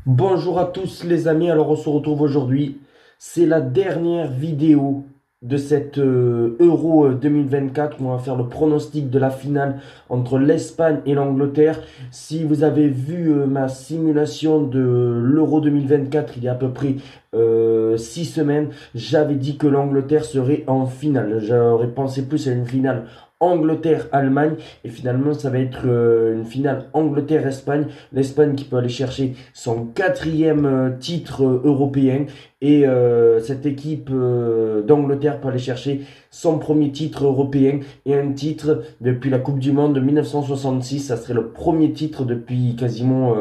Bonjour à tous les amis, alors on se retrouve aujourd'hui. C'est la dernière vidéo de cette Euro 2024 où on va faire le pronostic de la finale entre l'Espagne et l'Angleterre. Si vous avez vu ma simulation de l'Euro 2024 il y a à peu près 6 semaines, j'avais dit que l'Angleterre serait en finale. J'aurais pensé plus à une finale Angleterre-Allemagne et finalement ça va être une finale Angleterre-Espagne. L'Espagne qui peut aller chercher son quatrième titre européen et cette équipe d'Angleterre peut aller chercher son premier titre européen et un titre depuis la Coupe du Monde de 1966. Ça serait le premier titre depuis quasiment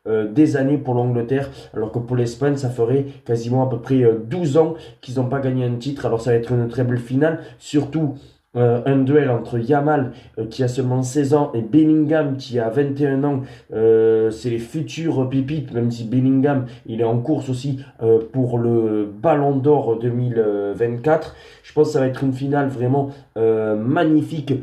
des années pour l'Angleterre, alors que pour l'Espagne, ça ferait quasiment à peu près 12 ans qu'ils n'ont pas gagné un titre. Alors ça va être une très belle finale, surtout un duel entre Yamal qui a seulement 16 ans et Bellingham qui a 21 ans. C'est les futurs pépites, même si Bellingham il est en course aussi pour le Ballon d'Or 2024. Je pense que ça va être une finale vraiment magnifique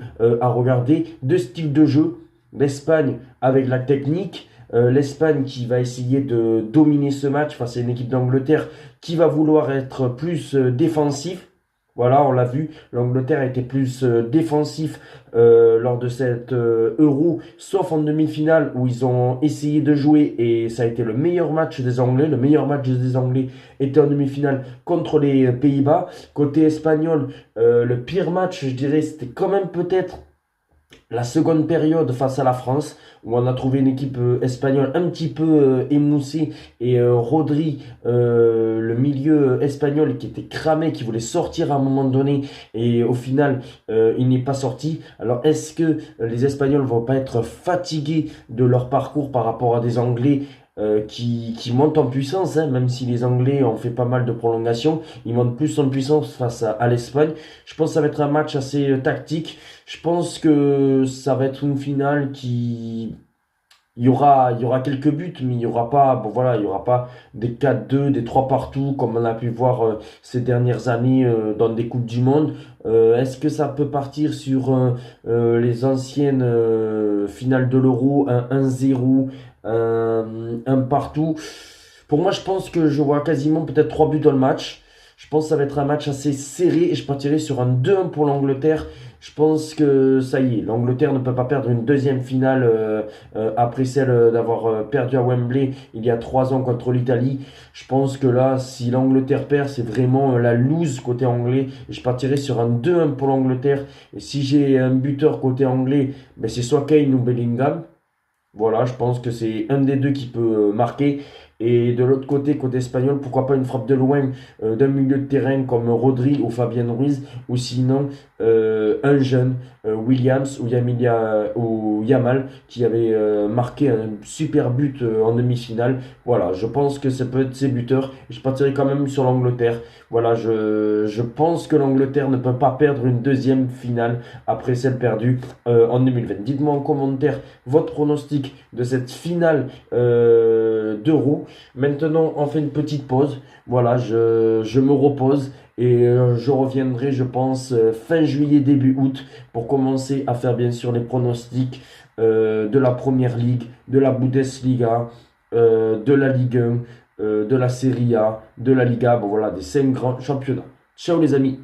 à regarder. Deux styles de jeu, l'Espagne avec la technique. L'Espagne qui va essayer de dominer ce match face à une équipe d'Angleterre qui va vouloir être plus défensif. Voilà, on l'a vu, l'Angleterre était plus défensif lors de cette Euro, sauf en demi-finale où ils ont essayé de jouer et ça a été le meilleur match des Anglais. Le meilleur match des Anglais était en demi-finale contre les Pays-Bas. Côté espagnol, le pire match, je dirais, c'était quand même peut-être la seconde période face à la France, où on a trouvé une équipe espagnole un petit peu émoussée, et Rodri, le milieu espagnol qui était cramé, qui voulait sortir à un moment donné, et au final, il n'est pas sorti. Alors, est-ce que les Espagnols vont pas être fatigués de leur parcours par rapport à des Anglais qui montent en puissance, hein, même si les Anglais ont fait pas mal de prolongations, ils montent plus en puissance face à l'Espagne. Je pense que ça va être un match assez tactique. Je pense que ça va être une finale qui... il y aura quelques buts, mais il y aura pas, bon voilà, il y aura pas des 4-2, des 3 partout, comme on a pu voir ces dernières années dans des Coupes du Monde. Est-ce que ça peut partir sur les anciennes finales de l'Euro, un 1-0, un partout? Pour moi, je pense que je vois quasiment peut-être 3 buts dans le match. Je pense que ça va être un match assez serré et je partirai sur un 2-1 pour l'Angleterre. Je pense que ça y est, l'Angleterre ne peut pas perdre une deuxième finale après celle d'avoir perdu à Wembley il y a 3 ans contre l'Italie. Je pense que là, si l'Angleterre perd, c'est vraiment la loose côté anglais. Et je partirai sur un 2-1 pour l'Angleterre. Et si j'ai un buteur côté anglais, ben c'est soit Kane ou Bellingham. Voilà, je pense que c'est un des deux qui peut marquer. Et de l'autre côté, côté espagnol, pourquoi pas une frappe de loin d'un milieu de terrain comme Rodri ou Fabien Ruiz, ou sinon un jeune, Williams ou Yamal, qui avait marqué un super but en demi-finale. Voilà, je pense que ça peut être ses buteurs. Je partirai quand même sur l'Angleterre. Voilà, je pense que l'Angleterre ne peut pas perdre une deuxième finale après celle perdue en 2020. Dites-moi en commentaire votre pronostic de cette finale d'Euro. Maintenant, on fait une petite pause. Voilà, je me repose et je reviendrai, je pense, fin juillet, début août pour commencer à faire bien sûr les pronostics de la Première Ligue, de la Bundesliga, de la Ligue 1, de la Serie A, de la Liga, bon voilà, des 5 grands championnats. Ciao les amis!